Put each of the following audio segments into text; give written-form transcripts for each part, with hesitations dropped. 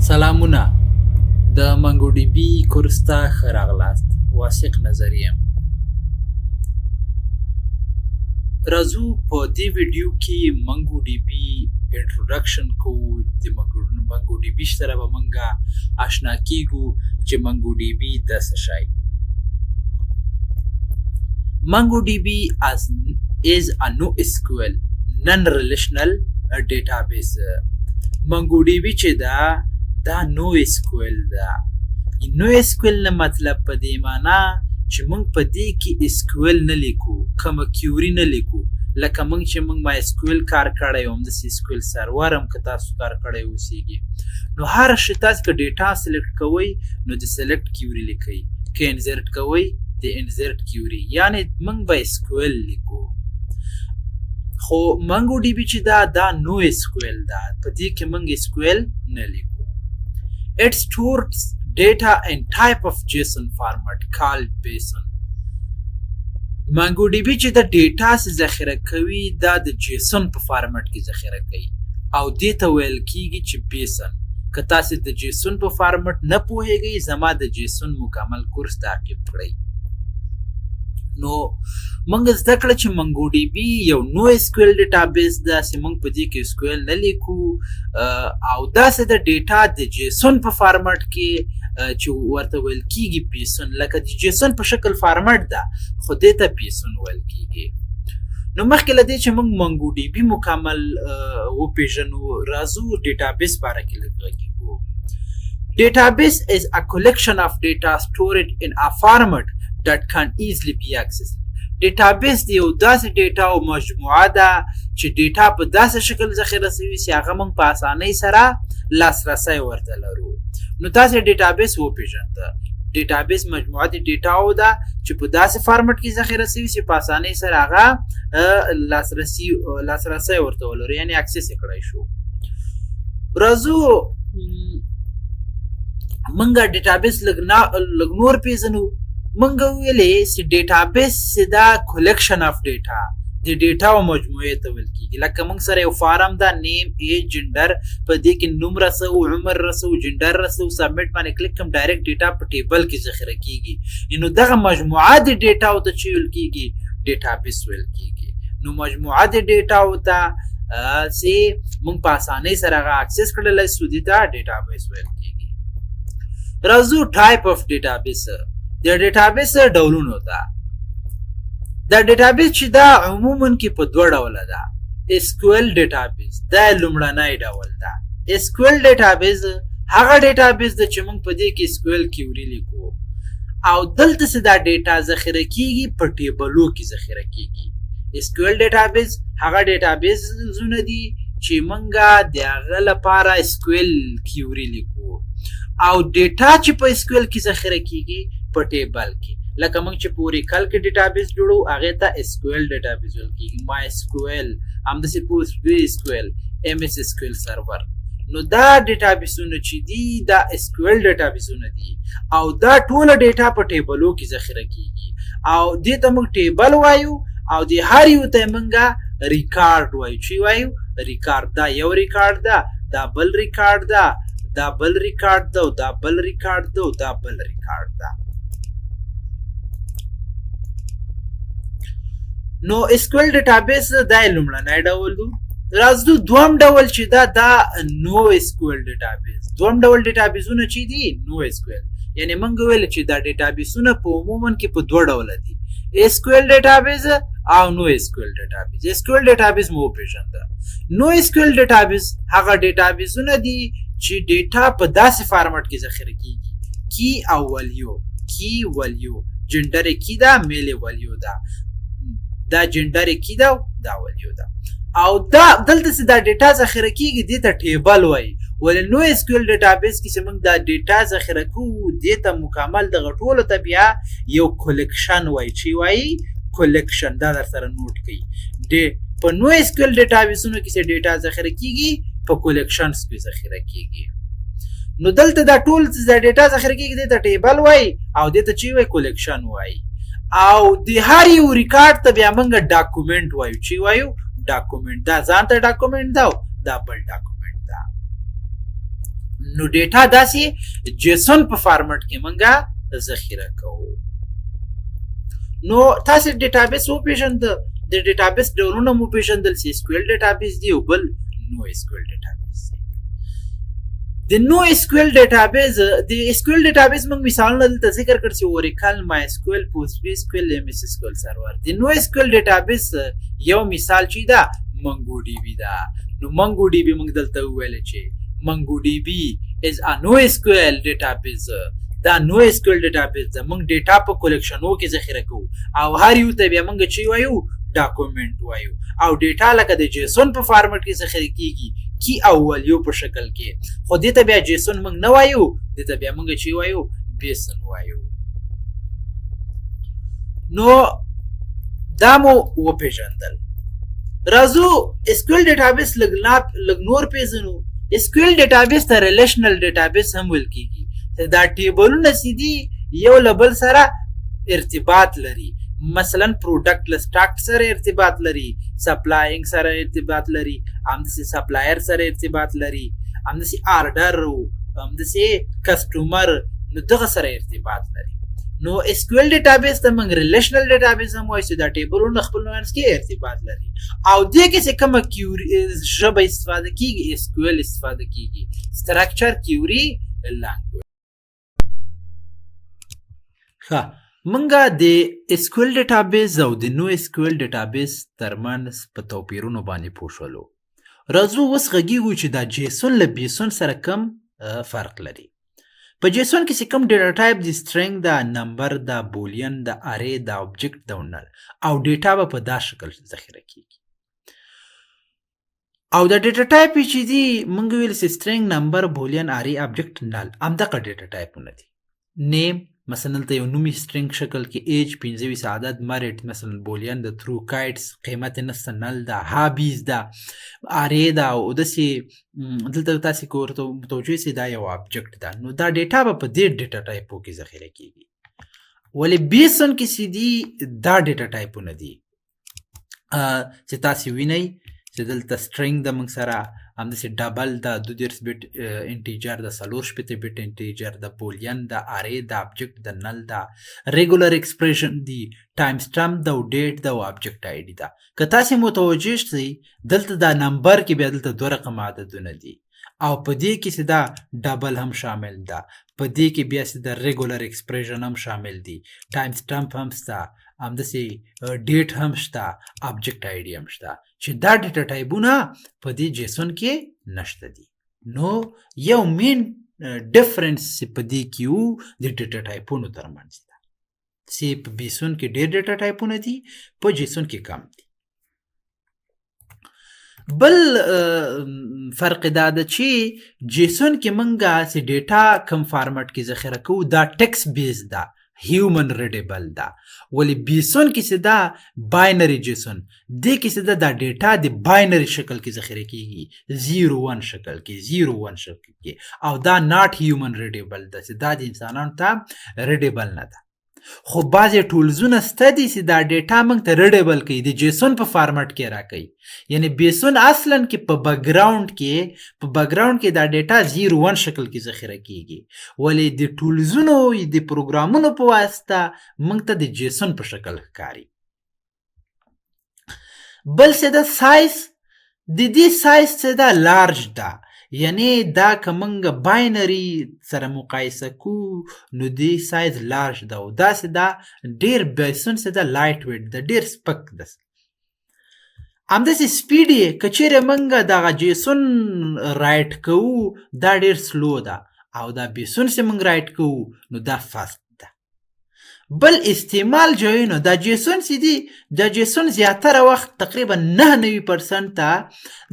سلامونه د منګو ډي بي کورس ته ښه راغلاست. واثق نظر یم. راځو په دې ویډیو کې منګو ډي بي انټروډکشن کوو. د منګو ډي بي سره به موږ آشنا کیږو چې منګو ډي بي د څه شی. MongoDB is a NoSQL non-relational database. MongoDB چې دا NoSQL ده. NoSQL نه مطلب په دې معنا چې موږ په دې کې SQL نه لیکو، کومه کیوري نه لیکو، لکه موږ چې موږ MySQL کار کړی وو، همداسې SQL سرور هم که تاسو کار کړی اوسیږي. نو هر شي تاسو که ډیټا سلیکټ کوئ نو د سلیکټ کیوري لیکئ، که انزرټ کوئ د انزرټ کیوري، یعنی موږ به SQL لیکو. خو MongoDB چې دا NoSQL ده، په دې کې موږ SQL نه لیکو. It stores data in type of JSON format called JSON. MongoDB چې د ډیټا ذخیره کوي دا د JSON په فارمټ کې ذخیره کوي او دې ته ویل کیږي چې JSON. که تاسو د JSON په فارمټ نه پوهیږئ، زما د JSON مکمل کورس تعقیب کړئ. نو موږ زده کړه چې MongoDB یو NoSQL ډیټابیس ده چې موږ په دې کې SQL نه لیکو او داسې د ډیټا د JSON په فارمټ کې چې ورته ویل کیږي JSON، لکه د JSON په شکل فارمټ ده خو دې ته JSON ویل کیږي. نو مخکې له دې چې موږ MongoDB مکمل وپېژنو، راځو ډیټابیس باره کې لږ غږیږو. Database is a collection of data stored in a format that can easily be accessed. Database د یو داسې ډیټا او مجموعه ده چې ډیټا په داسې شکل ذخیره شوي چې هغه موږ په اسانۍ سره لاسرسی ورته لرو. نو تاسې ډیټابیس وپېژنده. ډیټابیس مجموعه د ډیټاو ده چې په داسې فارمټ کې ذخیره شوي چې په اسانۍ سره هغه لاسرسی ورته ولرو، یعنی اکسس یې کړی شو. راځو موږ ډیټابیس لږ نور پیژنو. موږ ویلې چې ډیټابیس دا کلیکشن اف ډیټا د ډیټا او مجموعې ته ویل کیږي. لکه موږ سره یو فارم ده، نیم، ایج، جنډر، په دې کې نوم رسو، عمر رسو، جنډر رسو، سبمټ باندې کلیک کوم، ډایرکټ ډیټا په ټیبل کې ذخیره کیږي. نو دغه مجموعه د ډیټا او ته چې ویل کیږي ډیټابیس ویل کیږي. نو مجموعه د ډیټا او ته چې موږ په اسانۍ سره هغه اکسس کړلی سو، دې ته ډیټابیس ویل کیږي. راځو ټایپ اف ډیټابیس. د ډیټابیس ډولونه ده. د ډیټابیس چې دا عموما کې په دوه ډوله ده. SQL ډیټابیس دا لومړنی ډول ده. SQL ډیټابیس هغه ډیټابیس ده چې موږ په دې کې SQL کیوري لیکو او دلته چې دا ډیټا ذخیره کیږي په ټیبلو کې ذخیره کیږي. SQL ډیټابیس هغه ډیټابیسونه دي چې موږ د هغه لپاره SQL کیوري لیکو او ډیټا چې په SQL کې ذخیره کیږي په ټیبل کې. لکه موږ چې په اوریکل کې ډیټابیس جوړو هغې ته SQL ډیټابیس ویل کیږي، MySQL، همداسې PostgreSQL، MS SQL سرور. نو دا ډیټابیسونه چې دي دا SQL ډیټابیسونه دي او دا ټوله ډیټا په ټیبلو کې ذخیره کیږي او دې ته موږ ټیبل وایو او د هر یو ته موږ ریکارډ وایو. چې وایو ریکارډ، دا یو ریکارډ ده، دا بل ریکارډ ده، دا بل ریکارډ ده او دا بل ریکارډ ده او دا بل ریکارډ ده. نو SQL ډیټابیس دا لومړنی ډول دی. راځو دویم ډول چې دا NoSQL ډیټابیس. دویم ډول ډیټابیسونه چې دي NoSQL، یعنی موږ ویل چې دا ډیټابیسونه په عموما کې په دوه ډوله دي، SQL ډیټابیس او NoSQL ډیټابیس. SQL ډیټابیس مو وپېژنده. NoSQL ډیټابیس هغه ډیټابیسونه دي چې ډیټا په داسې فارمټ کې ذخیره کیږي، کی او ولیو، کی ولیو، جنډر کی ده، میل ولیو ده، دا جنډر کی ده، دا ولیو ده. او دا دلته چې دا ډیټا ذخیره کیږي دې ته ټیبل وایي. ولې NoSQL ډیټابیس کې چې موږ دا ډیټا ذخیره کوو دې ته مکمل دغه ټولو ته بیا یو کلیکشن وایي. چې وایي کلیکشن، دا در سره نوټ کړئ. په NoSQL ډیټابیسونو کې چې ډیټا ذخیره کیږي په کلیکشنز کې ذخیره کیږي. نو دلته دا ټول چې دا ډیټا ذخیره کیږي دې ته ټیبل وایي او دې ته چې وایي کلیکشن وایي. او د هر یو ریکارډ ته بیا موږ ډاکومنټ وایو. چې وایو ډاکومنټ، دا ځان ته ډاکومنټ ده، دا بل ډاکومنټ ده. نو ډیټا داسې جیسون په فارمټ کې منګه ذخیره کوو. نو تاسو ډیټابیس وپیژند، د ډیټابیس ډولونه مو پیژندل، سی اس کیو ایل ډیټابیس دی او بل نو اس کیو ایل ډیټابیس دی. د نو اس کیو ایل ډیټابیس، د اس کیو ایل ډیټابیس موږ مثالونه دلته ذکر کړ چې اوریکل، مای اس کیو ایل، پوسټ اس کیو ایل، ایم اس اس کیو ایل سرور. د نو اس کیو ایل ډیټابیس یو مثال چې دا منګو ډی بی دا. نو منګو ډی بی موږ دلته ویل چې منګو ډی بی از ا نو اس کیو ایل ډیټابیس. دا نو اس کیو ایل ډیټابیس دا موږ ډیټا په کلیکشنو کې ذخیره کوو او هر یو ته بیا موږ چی وایو ډاکومنت وایو، او ډیټا لکه د جیسون په فارمټ کې ذخیره کیږي کی او ولیو په شکل کې. خو دې ته بیا جیسون موږ نه وایو، دې ته بیا موږ چی وایو بیسن وایو. نو دا مو وپیژندل. راځو اس کیو ایل ډیټابیس لږ نور پیژنو. اس کیو ایل ډیټابیس ته ریلیشنل ډیټابیس هم ویل کیږي. دا ټیبلونه سیدي یو لبل سره ارتباط لري. مثلا پروډکټ له سټاک سره ارتباط لري، سپلاینګ سره ارتباط لري، همداسې سپلایر سره ارتباط لري، همداسې آرډر او همداسې کسټمر نو دغه سره ارتباط لري. نو اس کیو ایل ډیټابیس ته موږ ریلیشنل ډیټابیس هم وایو چې دا ټیبلونه خپل منځ کې ارتباط لري. او دې کې چې کومه کیوري ژبه استفاده کیږي، اس کیو ایل استفاده کیږي، سټرکچر کیوري لانګویج. ښه، منګه د اس کیو ایل ډیټابیس او د نو اس کیو ایل ډیټابیس ترمنځ په توپیرونو باندې پوه شولو. راځو اوس غږیږو چې دا جیسون له بیسون سره کم فرق لري. په جیسون کې چې کوم ډیټا ټایپ د سټرینګ دا، نمبر دا، بولین دا، اری دا، آبجیکټ دا نل، او ډیټا به په دا شکل ذخیره کیږي. او دا ډیټا ټایپ چې دی موږ ویل چې سټرینګ، نمبر، بولین، اری، آبجیکټ، نل همدغه ډیټا ټایپونه دي. نیم مثلا ته یو نومي سټرینګ شکل کې ایج 25 عدد، مریټ مثلا بولین د، ترو کایټس قیمت نسته، نل دا، هابیز دا، اری دا، او داسې دلته تاسې که ورته متوجه سئ دا یو آبجیکټ ده. نو دا ډیټا به په دې ډیټا ټایپو کې ذخیره کیږي. ولې بیسن کې چې دي دا ډیټا ټایپونه دي چې تاسې وینئ چې دلته سټرینګ د موږ سره همداسې ډبل دا، 32 بیټ انټیجر د، 64 بیټ انټیجر د، بولین د، اری د، آبجیکټ د، نل دا، ریګولر ایکسپریشن دی، ټایم سټمپ د، او ډیټ د، او آبجیکټ آی ډي ده. که تاسې متوجه شئ دلته دا نمبر کې بیا دلته 2 رقم عددونه دي، او په دې کې چې دا ډبل هم شامل ده، په دې کې بیا چې د ریګولر ایکسپریشن هم شامل دي، ټایم سټمپ هم شته، همداسې ډیټ هم شته، آبجیکټ آی ډي هم شته، چې دا ډیټا ټایپونه په دې جیسون کې نشته دي. نو یو مین ډیفرنس په دې کې وو د ډیټا ټایپونو ترمنځ ده، چې په بیسون کې ډېر ډیټا ټایپونه دي، په جیسون کې کم دي. بل فرق دا ده چې جیسون کې منګه چې ډیټا کم فارمټ کې ذخیره کوو دا ټیکس بیس ده، هیومن ریډیبل ده. ولی بیسون کې چې دا باینری جیسون، دې کې چې دا ډیټا د باینری شکل کې ذخیره کیږي، 0-1 شکل کې، 0-1 شکل کې، او دا ناٹ هیومن ریډیبل ده، چې دا د انسانانو ته ریډیبل نه ده. خو بعضې ټولزونه شته دي چې دا ډیټا موږ ته ریډیبل کوي، د جیسون په فارمټ کې راکوي. یعنی بیسون اصلا کې په بیکګراوند کې دا ډیټا 0-1 شکل کې ذخیره کیږي، ولی د ټولزونو د پروګرامونو په واسطه موږ ته د جیسون په شکل ښکاري. بل څه د سایز، د دې سایز څه ده لارج ده، یعنی دا که موږ باینري سره مقایسه کو نو دې سایز لارج ده، او داسې ده ډېر بیسون څه ده لایټ ویټ ده، ډېر سپک ده. همداسې سپیډ یې که چیرې موږ دغه جیسون رایټ کوو دا ډېر سلو ده، او دا بیسون چې موږ رایټ کوو نو دا فاست ده. بل استعمال ځایونه، دا جیسون چې دي دا جیسون زیاتره وخت تقریبا 99%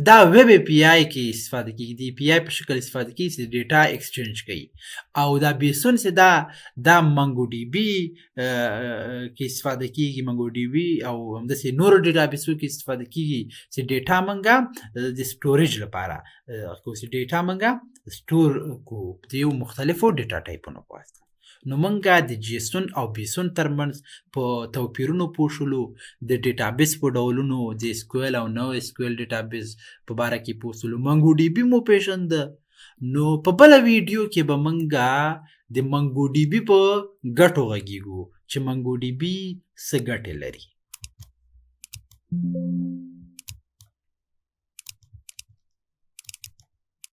دا ویب اے پی آی کې استفاده کیږي، د پی آی په شکل استفاده کیږي چې ډیټا ایکسچینج کوي. او دا بیسون چې دا منګو ډي بي کې استفاده کیږي، منګو ډي بي او همداسې نورو ډیټابیسو کې استفاده کیږي چې ډیټا موږ د سټوریج لپاره چې ډیټا موږ سټور کو د یو مختلفو ډیټا ټایپونو په واسطه. نو موږ د جیسون او بیسون ترمنځ په توپیرونو پوه شولو، د ډیټابیس په ډولونو، د اسکیو ایل او نو اسکیو ایل ډیټابیس په باره کې پوه شولو، منګو ډي بي مو پیژنده، نو په بل ویډیو کې به منګه د منګو ډي بي په ګټو غږیږو چې منګو ډي بي څه ګټې لري.